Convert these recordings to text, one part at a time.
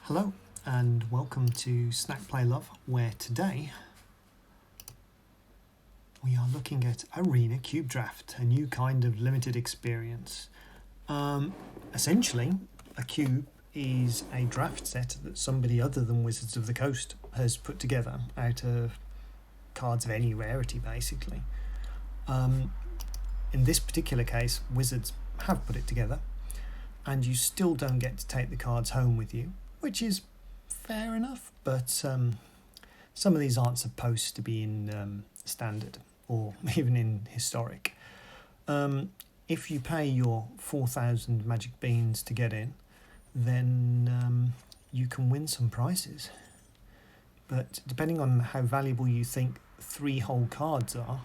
Hello and welcome to Snack Play Love, where today we are looking at Arena Cube Draft, a new kind of limited experience. Essentially, a cube is a draft set that somebody other than Wizards of the Coast has put together out of cards of any rarity, basically. In this particular case, Wizards have put it together, and you still don't get to take the cards home with you, which is fair enough, but some of these aren't supposed to be in standard or even in historic. If you pay your 4,000 magic beans to get in, then you can win some prizes. But depending on how valuable you think 3 whole cards are,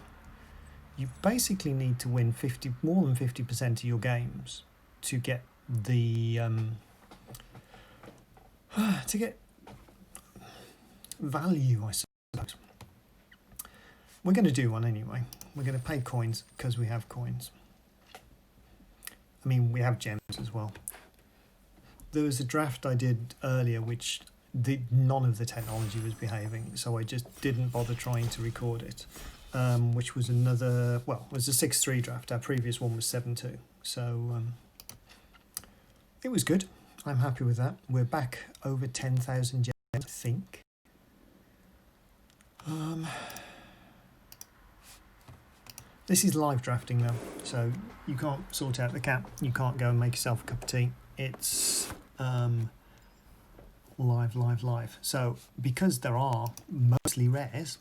you basically need to win more than 50% of your games to get the value, I suppose. We're going to do one anyway. We're going to pay coins because we have coins. I mean, we have gems as well. There was a draft I did earlier which none of the technology was behaving, so I just didn't bother trying to record it, which was it was a 6-3 draft. Our previous one was 7-2, so it was good. I'm happy with that. We're back over 10,000 gems, I think. This is live drafting though, so you can't sort out the cap. You can't go and make yourself a cup of tea. It's live. So because there are mostly rares,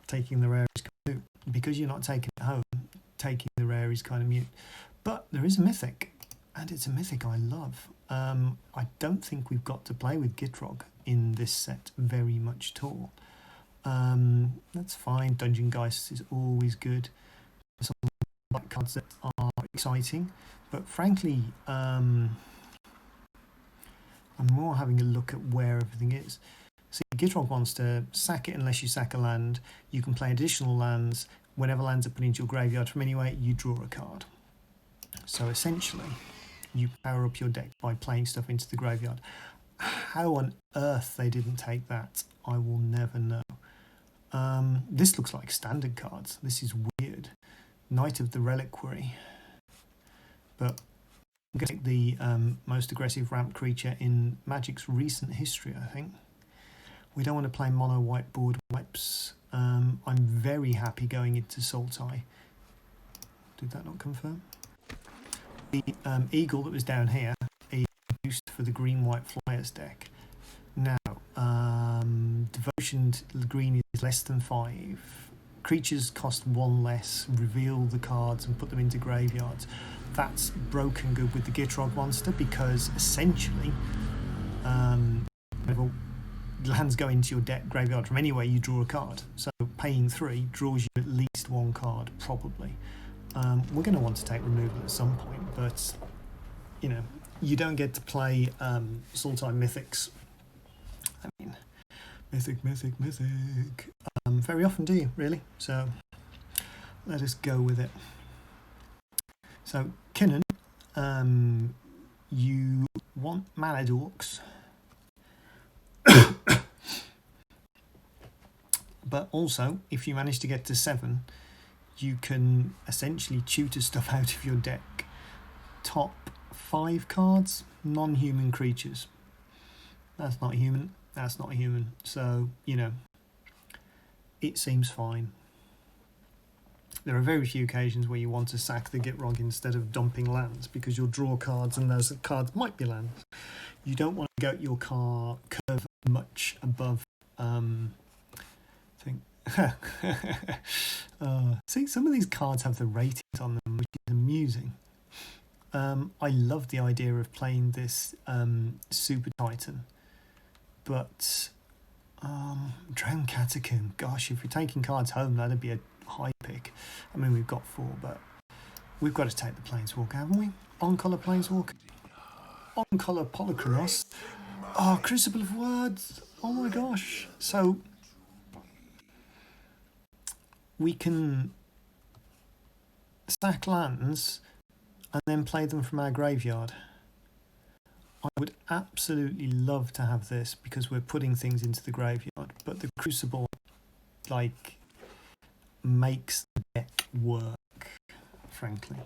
taking the rare is kind of moot. Because you're not taking it home, taking the rare is kind of mute. But there is a mythic, and it's a mythic I love. I don't think we've got to play with GITROG in this set very much at all. That's fine. Dungeon Geist is always good. Some black cards that are exciting, but frankly, I'm more having a look at where everything is. See, GITROG Monster, sack it unless you sack a land. You can play additional lands. Whenever lands are put into your graveyard from anywhere, you draw a card. So essentially, you power up your deck by playing stuff into the graveyard. How on earth they didn't take that, I will never know. This looks like standard cards. This is weird. Knight of the Reliquary. But I'm going to take the most aggressive ramp creature in Magic's recent history, I think. We don't want to play mono white board wipes. I'm very happy going into Sultai. Did that not confirm? The eagle that was down here is used for the green-white flyers deck. Now, devotion to the green is less than 5. Creatures cost 1 less, reveal the cards and put them into graveyards. That's broken good with the GITROG Monster because essentially, whenever lands go into your deck graveyard from anywhere, you draw a card. So paying 3 draws you at least 1 card, probably. We're going to want to take removal at some point, but you know, you don't get to play Sultai Mythics. I mean, mythic. Very often, do you, really? So let us go with it. So, Kinnan, you want mana dorks, but also, if you manage to get to 7, you can essentially tutor stuff out of your deck. Top 5 cards, non-human creatures. That's not human. That's not human. So, you know, it seems fine. There are very few occasions where you want to sack the GITROG instead of dumping lands because you'll draw cards and those cards might be lands. You don't want to go your curve much above see, some of these cards have the ratings on them, which is amusing. I love the idea of playing this Super Titan, but Drown Catacomb, gosh, if you're taking cards home, that'd be a high pick. I mean, we've got 4, but we've got to take the Planeswalker, haven't we? On-colour Planeswalker. On-colour Polychronos. Oh, Crucible of Words. Oh my gosh. So we can sack lands and then play them from our graveyard. I would absolutely love to have this because we're putting things into the graveyard, but the Crucible, like, makes the deck work, frankly.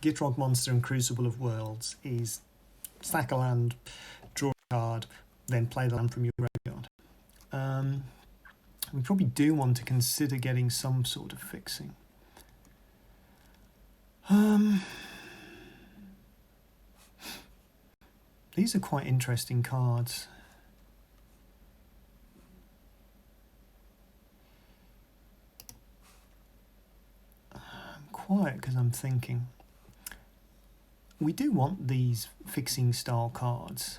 GITROG Monster and Crucible of Worlds is stack a land, draw a card, then play the land from your graveyard. We probably do want to consider getting some sort of fixing. These are quite interesting cards. I'm quiet because I'm thinking. We do want these fixing style cards.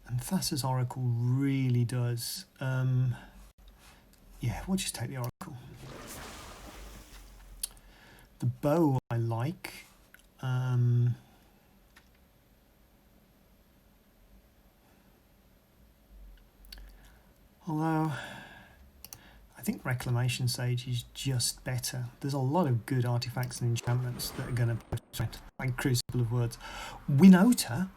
And Thassa's Oracle really does. Yeah, we'll just take the Oracle. The bow I like. Although, I think Reclamation Sage is just better. There's a lot of good artifacts and enchantments that are going to push it, like Crucible of Words. Winota?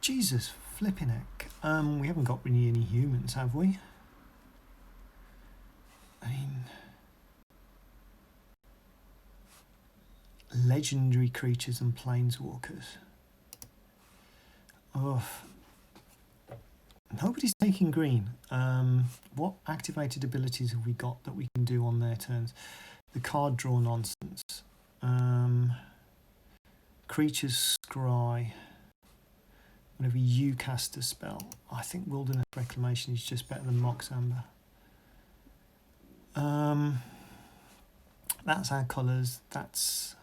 Jesus flipping heck. We haven't got really any humans, have we? I mean, legendary creatures and planeswalkers. Oh, nobody's taking green. What activated abilities have we got that we can do on their turns? The card draw nonsense. Creatures scry. Whenever you cast a spell, I think Wilderness Reclamation is just better than Mox Amber. That's our colours. That's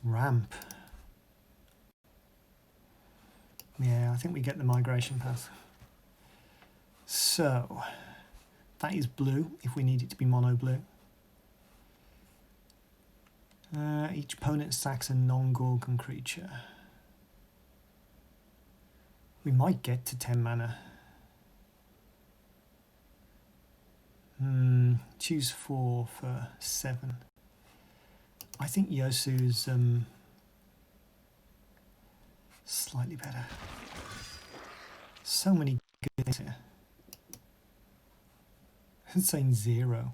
ramp. Yeah, I think we get the migration path. So that is blue if we need it to be mono blue. Each opponent sacks a non-Gorgon creature. We might get to 10 mana. Choose 4 for 7. I think Yosu's slightly better. So many good things here. I'm saying 0.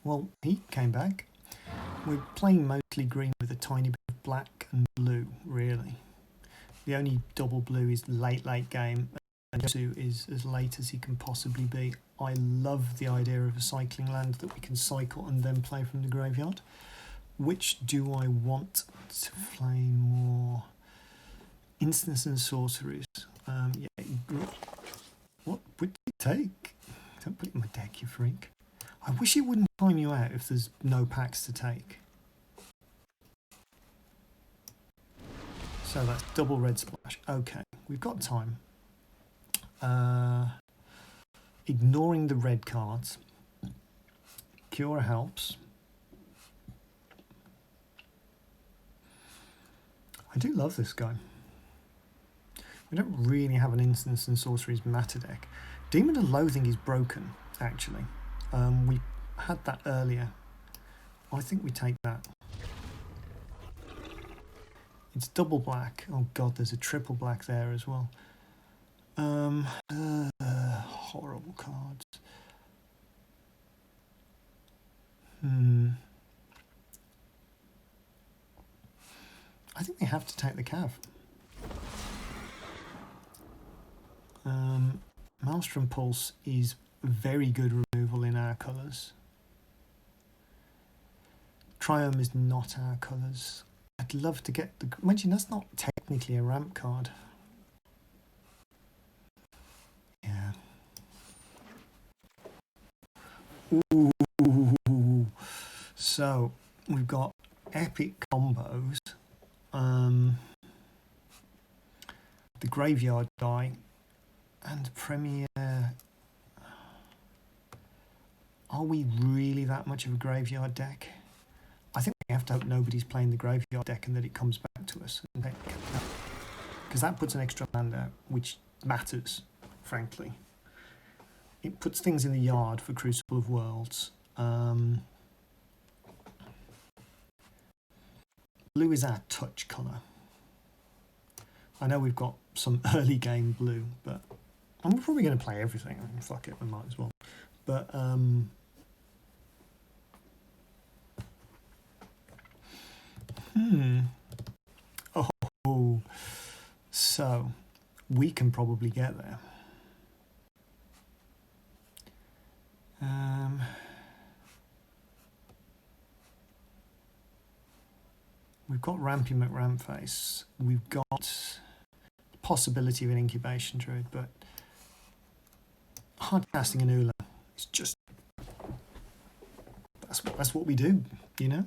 Well, he came back. We're playing mostly green with a tiny bit of black and blue, really. The only double blue is late game, and Yosu is as late as he can possibly be. I love the idea of a cycling land that we can cycle and then play from the graveyard. Which do I want to play more? Instants and sorceries. Yeah. What would you take? Don't put it in my deck, you freak. I wish it wouldn't time you out if there's no packs to take. So that's double red splash. Okay, we've got time. Ignoring the red cards. Cure helps. I do love this guy. We don't really have an Instants and Sorceries matter deck. Demon of Loathing is broken, actually. We had that earlier. I think we take that. It's double black. Oh god, there's a triple black there as well. Horrible cards. I think we have to take the Cav. Maelstrom Pulse is very good removal in our colours. Triome is not our colours. I'd love to get the... Imagine that's not technically a ramp card. Yeah. Ooh. So, we've got epic combos. The Graveyard die and Premier. Are we really that much of a graveyard deck? I think we have to hope nobody's playing the graveyard deck and that it comes back to us. because that puts an extra land out, which matters, frankly. It puts things in the yard for Crucible of Worlds. Blue is our touch colour. I know we've got some early game blue, but I'm probably going to play everything. I mean, fuck it, we might as well. But oh, so we can probably get there. We've got Rampy McRampface. We've got the possibility of an incubation druid, but hard casting an Ula is just that's what we do, you know.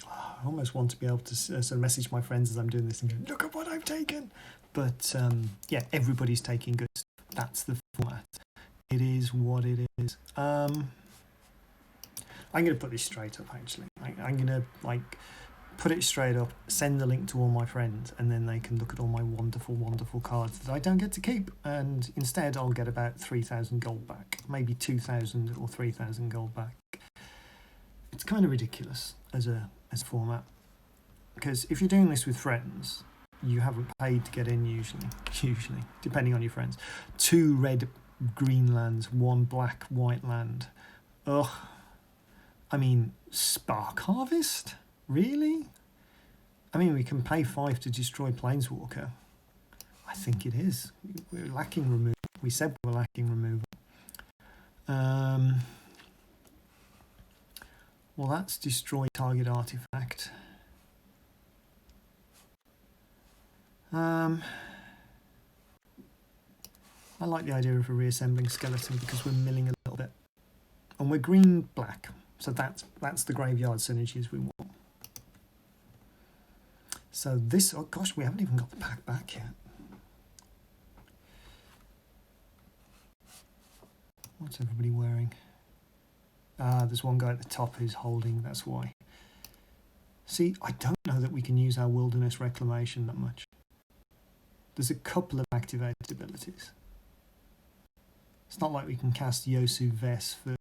I almost want to be able to sort of message my friends as I'm doing this and go, look at what I've taken. But yeah, everybody's taking good stuff. That's the format. It is what it is. I'm going to put this straight up, actually. I'm going to, put it straight up, send the link to all my friends, and then they can look at all my wonderful, wonderful cards that I don't get to keep. And instead, I'll get about 3,000 gold back. Maybe 2,000 or 3,000 gold back. It's kind of ridiculous as a format. Because if you're doing this with friends, you haven't paid to get in usually, depending on your friends. 2 red, green lands, 1 black, white land. Ugh. I mean, Spark Harvest? Really? I mean, we can pay 5 to destroy Planeswalker. I think it is. We're lacking removal. We said we were lacking removal. Well, that's destroy target artifact. I like the idea of a reassembling skeleton because we're milling a little bit. And we're green-black. So that's the graveyard synergies we want. So this, oh gosh, we haven't even got the pack back yet. What's everybody wearing? There's one guy at the top who's holding, that's why. See, I don't know that we can use our Wilderness Reclamation that much. There's a couple of activated abilities. It's not like we can cast Yosu Ves for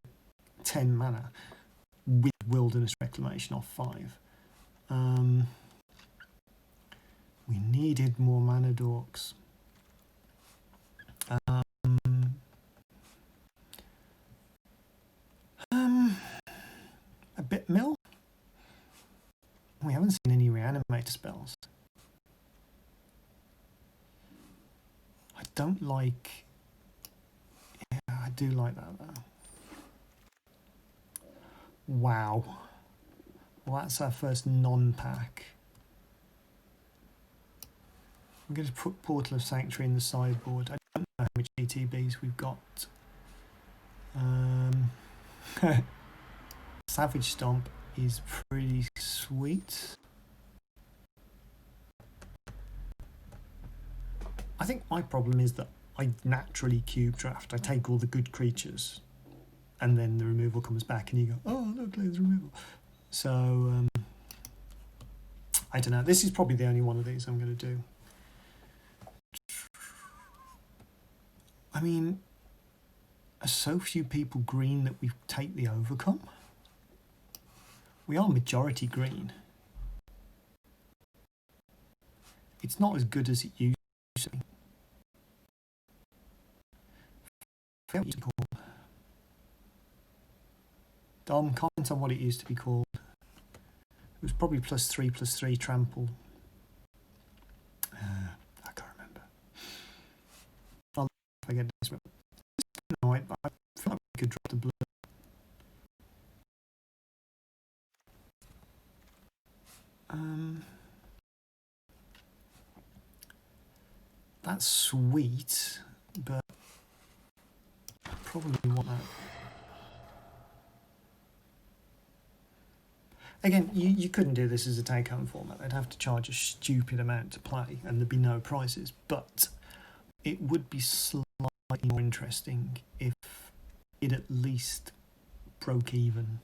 10 mana. With Wilderness Reclamation off 5. We needed more mana dorks. A bit mill. We haven't seen any reanimator spells. I don't like. Yeah, I do like that though. Wow. Well, that's our first non-pack. I'm going to put Portal of Sanctuary in the sideboard. I don't know how much ETBs we've got. Savage Stomp is pretty sweet. I think my problem is that I naturally cube draft. I take all the good creatures and then the removal comes back and you go, oh, look, there's removal. So, I don't know. This is probably the only one of these I'm going to do. I mean, are so few people green that we take the overcome? We are majority green. It's not as good as it used to be. Dom, comment on what it used to be called. It was probably +3/+3 trample. I can't remember. I'll if I get this one. No, I feel like we could drop the blue. That's sweet, but I probably want that. Again, you couldn't do this as a take-home format. They'd have to charge a stupid amount to play, and there'd be no prizes. But it would be slightly more interesting if it at least broke even.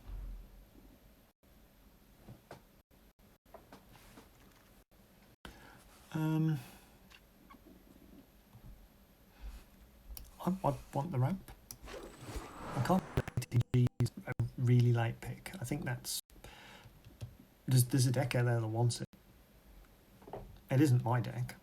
I want the ramp. I can't believe MTG is a really late pick. I think that's... There's a deck out there that wants it. It isn't my deck.